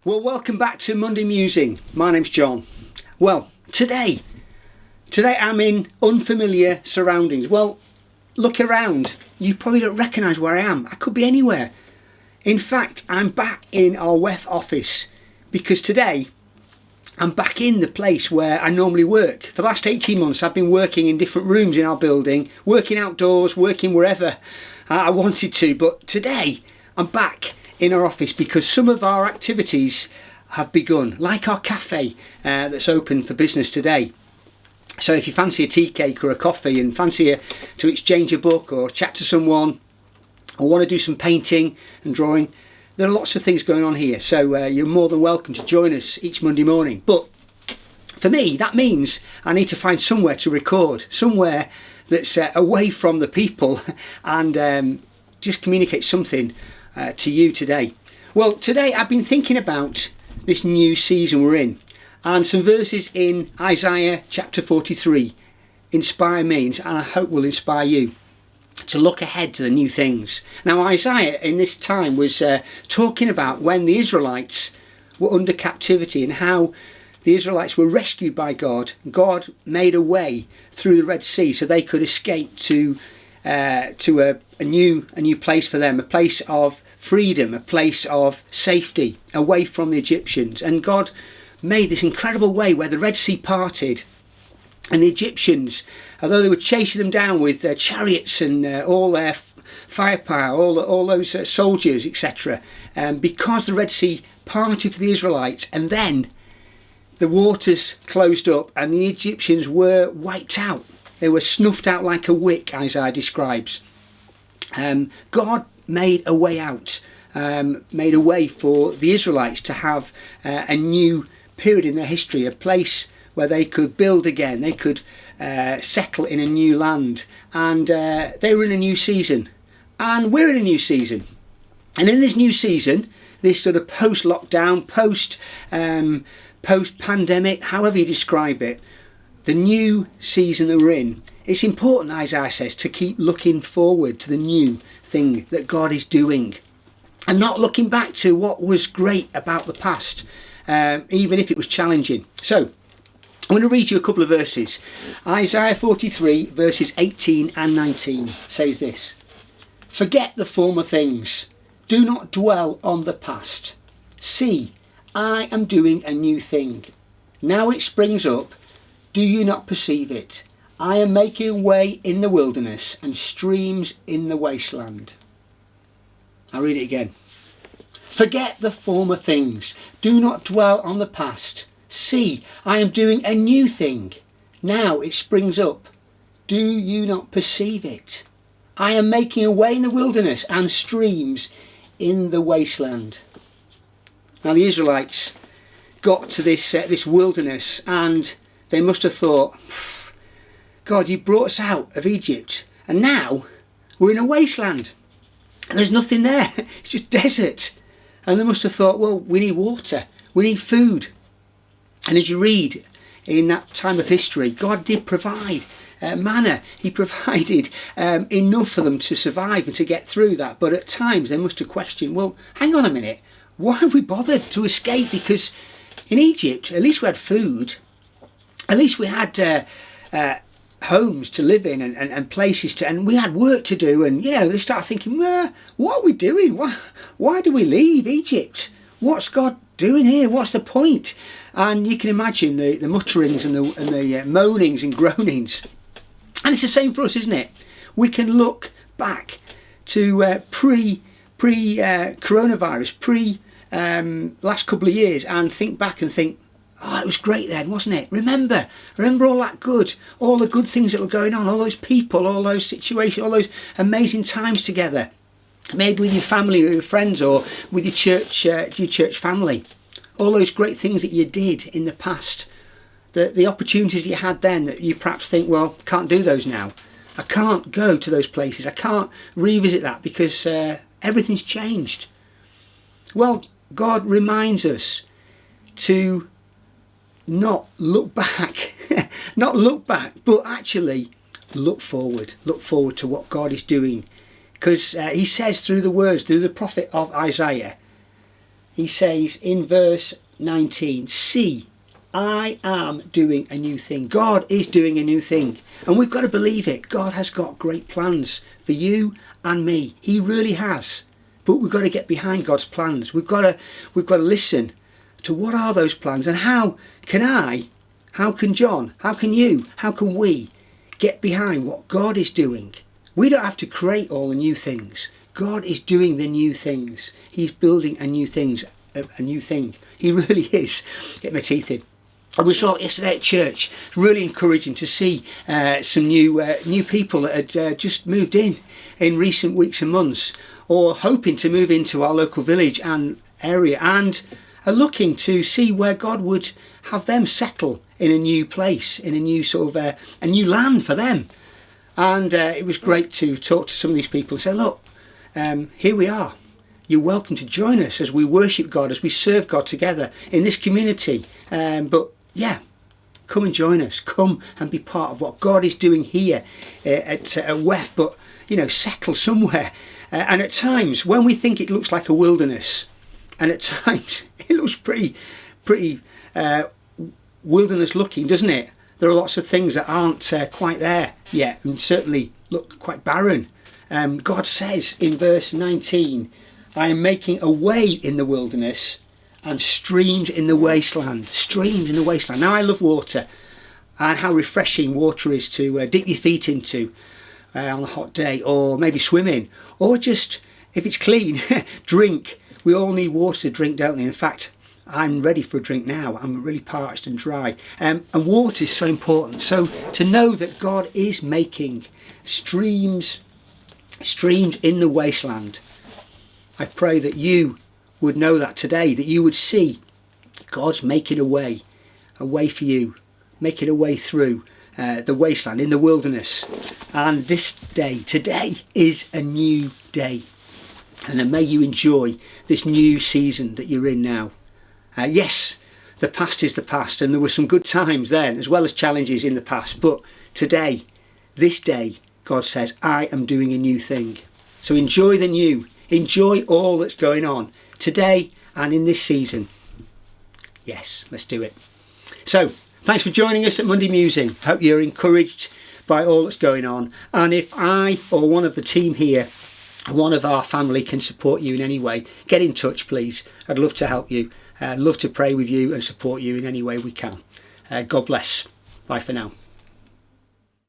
Well, welcome back to Monday Musing. My name's John. Well, today I'm in unfamiliar surroundings. Well, look around. You probably don't recognise where I am. I could be anywhere. In fact, I'm back in our WEF office because today I'm back in the place where I normally work. For the last 18 months I've been working in different rooms in our building, working outdoors, working wherever I wanted to, but today I'm back in our office because some of our activities have begun, like our cafe that's open for business today. So if you fancy a tea cake or a coffee and fancy to exchange a book or chat to someone or want to do some painting and drawing, there are lots of things going on here, so you're more than welcome to join us each Monday morning. But for me, that means I need to find somewhere to record, somewhere that's away from the people and just communicate something to you today. Well, today I've been thinking about this new season we're in, and some verses in Isaiah chapter 43 inspire me, and I hope will inspire you to look ahead to the new things. Now, Isaiah in this time was talking about when the Israelites were under captivity and how the Israelites were rescued by God. God made a way through the Red Sea so they could escape to a new place for them, a place of freedom, a place of safety, away from the Egyptians. And God made this incredible way where the Red Sea parted, and the Egyptians, although they were chasing them down with their chariots and all their firepower, all those soldiers, etc., because the Red Sea parted for the Israelites, and then the waters closed up and the Egyptians were wiped out. They were snuffed out like a wick, Isaiah describes. God made a way out, made a way for the Israelites to have a new period in their history, a place where they could build again, they could settle in a new land, and they were in a new season, and we're in a new season. And in this new season, this sort of post-lockdown, post-pandemic, however you describe it, the new season that we're in, it's important, Isaiah says, to keep looking forward to the new thing that God is doing and not looking back to what was great about the past, even if it was challenging. So I'm going to read you a couple of verses. Isaiah 43 verses 18 and 19 says this: "Forget the former things, do not dwell on the past. See, I am doing a new thing. Now it springs up, do you not perceive it? I am making a way in the wilderness and streams in the wasteland." I'll read it again. "Forget the former things. Do not dwell on the past. See, I am doing a new thing. Now it springs up. Do you not perceive it? I am making a way in the wilderness and streams in the wasteland." Now the Israelites got to this wilderness, and they must have thought, God, you brought us out of Egypt and now we're in a wasteland. There's nothing there. It's just desert. And they must have thought, well, we need water. We need food. And as you read in that time of history, God did provide manna. He provided enough for them to survive and to get through that. But at times they must have questioned, well, hang on a minute. Why have we bothered to escape? Because in Egypt, at least we had food. At least we had homes to live in and places to, and we had work to do. And they start thinking, what are we doing? Why do we leave Egypt? What's God doing here? What's the point? And you can imagine the mutterings and the moanings and groanings. And it's the same for us, isn't it? We can look back to pre coronavirus, last couple of years, and think back and think, oh, it was great then, wasn't it? Remember all the good things that were going on, all those people, all those situations, all those amazing times together. Maybe with your family or your friends or with your church family. All those great things that you did in the past. The opportunities you had then that you perhaps think, well, can't do those now. I can't go to those places. I can't revisit that because everything's changed. Well, God reminds us to not look back, but actually look forward to what God is doing. Because he says through the words, through the prophet of Isaiah, he says in verse 19, see, I am doing a new thing. God is doing a new thing. And we've got to believe it. God has got great plans for you and me. He really has. But we've got to get behind God's plans. We've got to listen to what are those plans, and how can John, how can you, how can we get behind what God is doing? We don't have to create all the new things. God is doing the new things. He's building a new thing. He really is. Get my teeth in. And we saw it yesterday at church. It's really encouraging to see some new people that had just moved in recent weeks and months, or hoping to move into our local village and area, and are looking to see where God would have them settle in a new place, in a new sort of a new land for them. And it was great to talk to some of these people and say, look, here we are. You're welcome to join us as we worship God, as we serve God together in this community. But yeah, come and join us. Come and be part of what God is doing here at WEF. But, settle somewhere. And at times, when we think it looks like a wilderness, and at times it looks pretty wilderness looking, doesn't it? There are lots of things that aren't quite there yet, and certainly look quite barren. God says in verse 19, I am making a way in the wilderness and streams in the wasteland. Streams in the wasteland. Now, I love water, and how refreshing water is to dip your feet into on a hot day, or maybe swim in, or just, if it's clean, drink. We all need water to drink, don't we? In fact, I'm ready for a drink now. I'm really parched and dry. And water is so important. So to know that God is making streams in the wasteland, I pray that you would know that today, that you would see God's making a way for you, making a way through the wasteland, in the wilderness. And this day, today, is a new day. And then may you enjoy this new season that you're in now. Yes, the past is the past, and there were some good times then, as well as challenges in the past. But today, this day, God says, I am doing a new thing. So enjoy the new. Enjoy all that's going on today and in this season. Yes, let's do it. So, thanks for joining us at Monday Musing. Hope you're encouraged by all that's going on. And if I or one of the team here, one of our family, can support you in any way, get in touch, please. I'd love to help you. I'd love to pray with you and support you in any way we can. God bless. Bye for now.